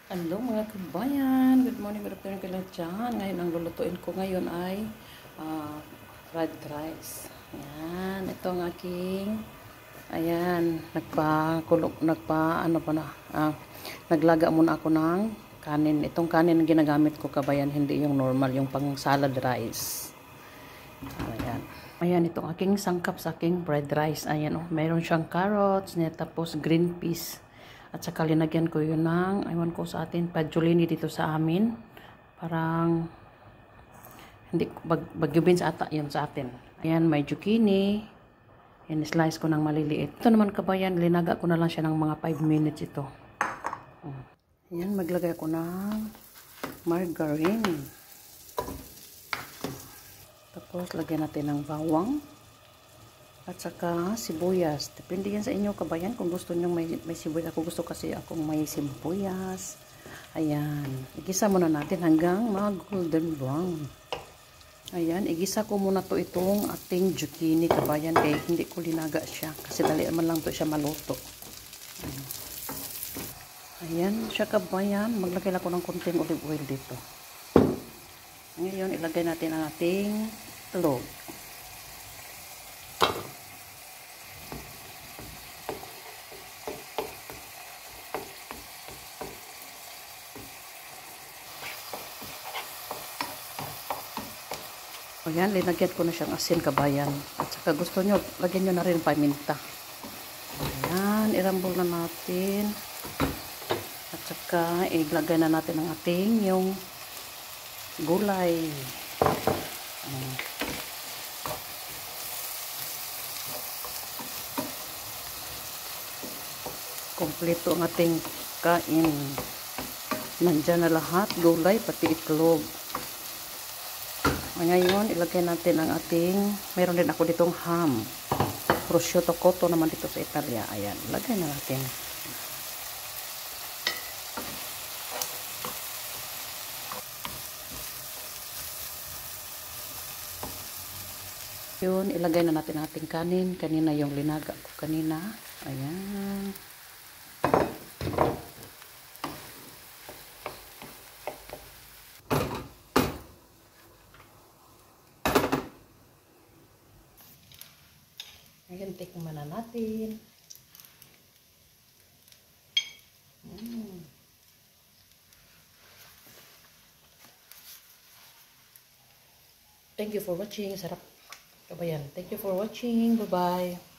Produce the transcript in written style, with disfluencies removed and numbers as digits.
Hello mga kabayan, good morning, good afternoon kayo dyan. Ngayon ang lulutuin ko ngayon ay fried rice. Ayan, ito ang aking, ayan, naglaga muna ako ng kanin. Itong kanin na ginagamit ko kabayan, hindi yung normal, yung pang salad rice. Ayan. Ayan, itong aking sangkap sa aking fried rice. Ayan, oh, meron siyang carrots, tapos green peas. At saka linagyan ko yun ng, aywan ko sa atin, pajulini dito sa amin. Parang, hindi, bagyo beans ata yun sa atin. Ayan, may zucchini. Ayan, slice ko ng maliliit. Ito naman kabayan, linaga ko na lang siya ng mga 5 minutes ito. Ayan, maglagay ko ng margarine. Tapos, lagyan natin ng bawang. At saka sibuyas. Depende yan sa inyo kabayan kung gusto nyo may sibuyas. Ako gusto kasi akong may sibuyas. Ayan. Igisa muna natin hanggang mag-golden brown. Ayan. Igisa ko muna to itong ating zucchini kabayan. Kaya hindi ko linaga siya. Kasi dali naman lang to siya maluto. Ayan. Ayan siya kabayan. Maglagay lang ko ng konting olive oil dito. Ngayon ilagay natin ang ating tulog. O yan, linagyan ko na siyang asin kabayan. At saka gusto nyo, lagyan nyo na rin paminta. Ayan, irambol na natin. At saka, ilagay na natin ang ating yung gulay. Kompleto ang ating kain. Nandyan na lahat, gulay, pati itlog. Ngayon, ilagay natin ang ating, meron din ako ditong ham. Prosciutto cotto naman dito sa Italia. Ayan, ilagay na natin. Yun, ilagay na natin ang ating kanin. Kanina yung linaga ko kanina. Ayan. Ayan, tikman na natin. Thank you for watching. Sarap. Kabayan. Thank you for watching. Bye-bye.